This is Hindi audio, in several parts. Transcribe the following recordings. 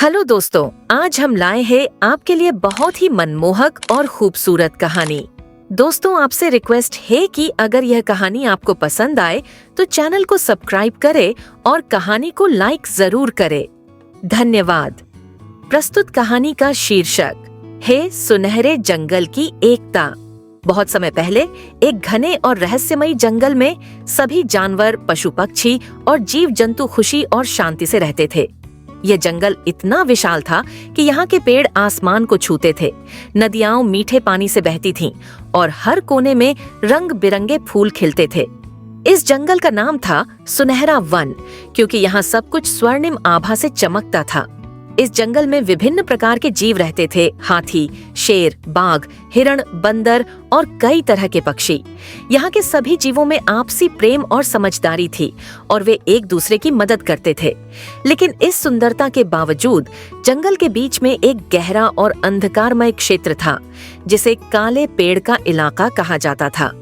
हेलो दोस्तों, आज हम लाए हैं आपके लिए बहुत ही मनमोहक और खूबसूरत कहानी। दोस्तों, आपसे रिक्वेस्ट है कि अगर यह कहानी आपको पसंद आए तो चैनल को सब्सक्राइब करें और कहानी को लाइक जरूर करें। धन्यवाद। प्रस्तुत कहानी का शीर्षक है सुनहरे जंगल की एकता। बहुत समय पहले एक घने और रहस्यमयी जंगल में सभी जानवर, पशु पक्षी और जीव जंतु खुशी और शांति से रहते थे। यह जंगल इतना विशाल था कि यहाँ के पेड़ आसमान को छूते थे, नदियाँ मीठे पानी से बहती थीं और हर कोने में रंग बिरंगे फूल खिलते थे। इस जंगल का नाम था सुनहरा वन, क्योंकि यहाँ सब कुछ स्वर्णिम आभा से चमकता था। इस जंगल में विभिन्न प्रकार के जीव रहते थे। हाथी, शेर, बाघ, हिरण, बंदर और कई तरह के पक्षी। यहाँ के सभी जीवों में आपसी प्रेम और समझदारी थी और वे एक दूसरे की मदद करते थे। लेकिन इस सुंदरता के बावजूद जंगल के बीच में एक गहरा और अंधकारमय क्षेत्र था, जिसे काले पेड़ का इलाका कहा जाता था।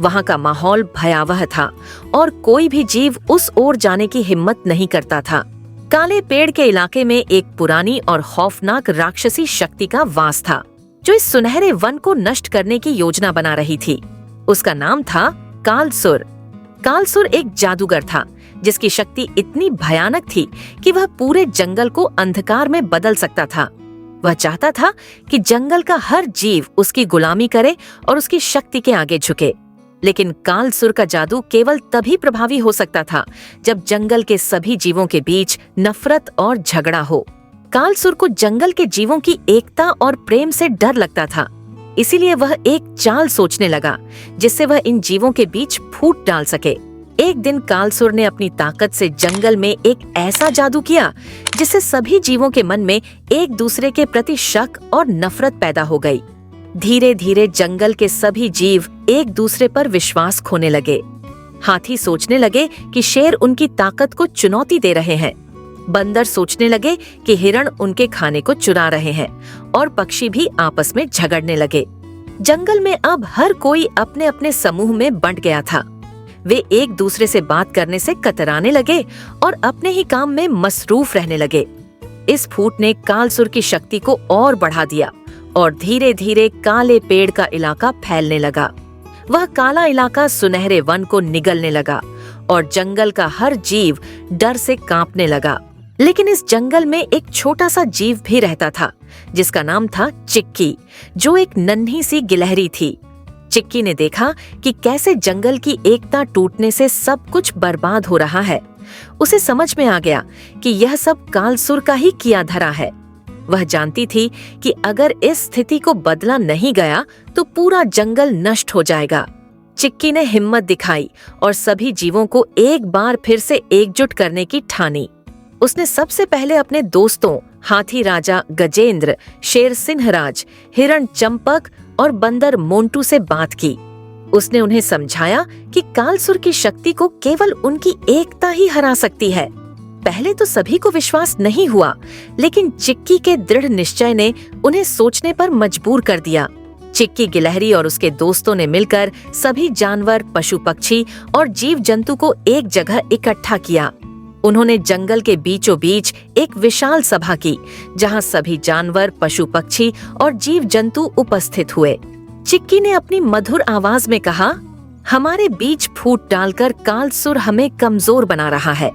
वहाँ का माहौल भयावह था और कोई भी जीव उस ओर जाने की हिम्मत नहीं करता था। काले पेड़ के इलाके में एक पुरानी और खौफनाक राक्षसी शक्ति का वास था, जो इस सुनहरे वन को नष्ट करने की योजना बना रही थी। उसका नाम था कालसुर। कालसुर एक जादूगर था, जिसकी शक्ति इतनी भयानक थी कि वह पूरे जंगल को अंधकार में बदल सकता था। वह चाहता था कि जंगल का हर जीव उसकी गुलामी करे और उसकी शक्ति के आगे झुके। लेकिन कालसुर का जादू केवल तभी प्रभावी हो सकता था जब जंगल के सभी जीवों के बीच नफरत और झगड़ा हो। कालसुर को जंगल के जीवों की एकता और प्रेम से डर लगता था, इसीलिए वह एक चाल सोचने लगा जिससे वह इन जीवों के बीच फूट डाल सके। एक दिन कालसुर ने अपनी ताकत से जंगल में एक ऐसा जादू किया जिससे सभी जीवों के मन में एक दूसरे के प्रति शक और नफरत पैदा हो गई। धीरे धीरे जंगल के सभी जीव एक दूसरे पर विश्वास खोने लगे। हाथी सोचने लगे कि शेर उनकी ताकत को चुनौती दे रहे हैं। बंदर सोचने लगे कि हिरण उनके खाने को चुरा रहे हैं और पक्षी भी आपस में झगड़ने लगे। जंगल में अब हर कोई अपने अपने समूह में बंट गया था। वे एक दूसरे से बात करने से कतराने लगे और अपने ही काम में मसरूफ रहने लगे। इस फूट ने कालसुर की शक्ति को और बढ़ा दिया और धीरे धीरे काले पेड़ का इलाका फैलने लगा। वह काला इलाका सुनहरे वन को निगलने लगा और जंगल का हर जीव डर से कांपने लगा। लेकिन इस जंगल में एक छोटा सा जीव भी रहता था, जिसका नाम था चिक्की, जो एक नन्ही सी गिलहरी थी। चिक्की ने देखा कि कैसे जंगल की एकता टूटने से सब कुछ बर्बाद हो रहा है। उसे समझ में आ गया कि यह सब कालसुर का ही किया धरा है। वह जानती थी कि अगर इस स्थिति को बदला नहीं गया तो पूरा जंगल नष्ट हो जाएगा। चिक्की ने हिम्मत दिखाई और सभी जीवों को एक बार फिर से एकजुट करने की ठानी। उसने सबसे पहले अपने दोस्तों हाथी राजा गजेंद्र, शेर सिंहराज, हिरण चंपक और बंदर मोंटू से बात की। उसने उन्हें समझाया कि कालसुर की शक्ति को केवल उनकी एकता ही हरा सकती है। पहले तो सभी को विश्वास नहीं हुआ, लेकिन चिक्की के दृढ़ निश्चय ने उन्हें सोचने पर मजबूर कर दिया। चिक्की गिलहरी और उसके दोस्तों ने मिलकर सभी जानवर, पशु पक्षी और जीव जंतु को एक जगह इकट्ठा किया। उन्होंने जंगल के बीचों बीच एक विशाल सभा की, जहां सभी जानवर, पशु पक्षी और जीव जंतु उपस्थित हुए। चिक्की ने अपनी मधुर आवाज में कहा, हमारे बीच फूट डालकर कालसुर हमें कमजोर बना रहा है।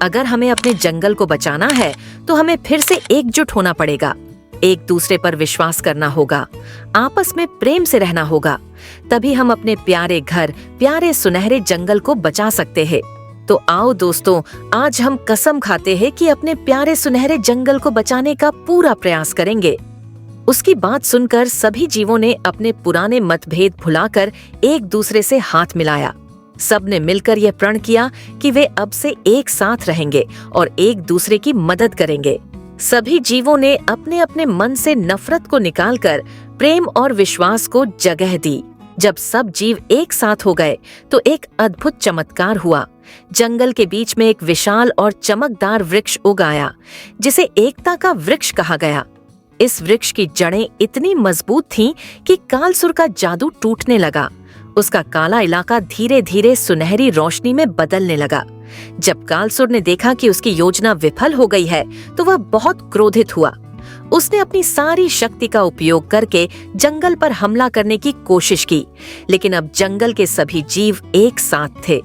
अगर हमें अपने जंगल को बचाना है तो हमें फिर से एकजुट होना पड़ेगा। एक दूसरे पर विश्वास करना होगा, आपस में प्रेम से रहना होगा। तभी हम अपने प्यारे घर, प्यारे सुनहरे जंगल को बचा सकते हैं। तो आओ दोस्तों, आज हम कसम खाते हैं कि अपने प्यारे सुनहरे जंगल को बचाने का पूरा प्रयास करेंगे। उसकी बात सुनकर सभी जीवों ने अपने पुराने मतभेद भुलाकर एक दूसरे से हाथ मिलाया। सब ने मिलकर यह प्रण किया कि वे अब से एक साथ रहेंगे और एक दूसरे की मदद करेंगे। सभी जीवों ने अपने अपने मन से नफरत को निकालकर प्रेम और विश्वास को जगह दी। जब सब जीव एक साथ हो गए तो एक अद्भुत चमत्कार हुआ। जंगल के बीच में एक विशाल और चमकदार वृक्ष उग आया, जिसे एकता का वृक्ष कहा गया। इस वृक्ष की जड़ें इतनी मजबूत थीं कि कालसुर का जादू टूटने लगा उसका काला इलाका धीरे धीरे सुनहरी रोशनी में बदलने लगा। जब कालसुर ने देखा कि उसकी योजना विफल हो गई है तो वह बहुत क्रोधित हुआ। उसने अपनी सारी शक्ति का उपयोग करके जंगल पर हमला करने की कोशिश की, लेकिन अब जंगल के सभी जीव एक साथ थे।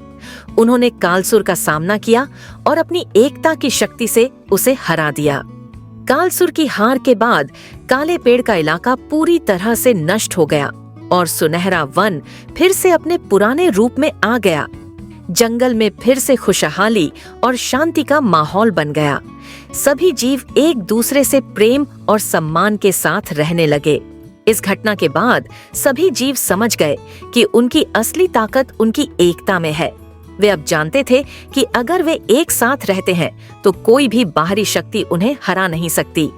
उन्होंने कालसुर का सामना किया और अपनी एकता की शक्ति से उसे हरा दिया। कालसुर की हार के बाद काले पेड़ का इलाका पूरी तरह से नष्ट हो गया और सुनहरा वन फिर से अपने पुराने रूप में आ गया। जंगल में फिर से खुशहाली और शांति का माहौल बन गया। सभी जीव एक दूसरे से प्रेम और सम्मान के साथ रहने लगे। इस घटना के बाद सभी जीव समझ गए कि उनकी असली ताकत उनकी एकता में है। वे अब जानते थे कि अगर वे एक साथ रहते हैं तो कोई भी बाहरी शक्ति उन्हें हरा नहीं सकती।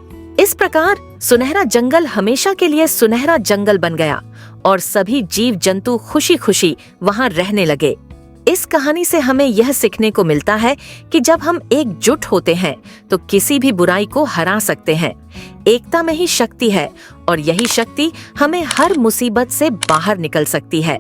इस प्रकार सुनहरा जंगल हमेशा के लिए सुनहरा जंगल बन गया और सभी जीव जंतु खुशी खुशी वहां रहने लगे। इस कहानी से हमें यह सीखने को मिलता है कि जब हम एकजुट होते हैं तो किसी भी बुराई को हरा सकते हैं। एकता में ही शक्ति है और यही शक्ति हमें हर मुसीबत से बाहर निकल सकती है।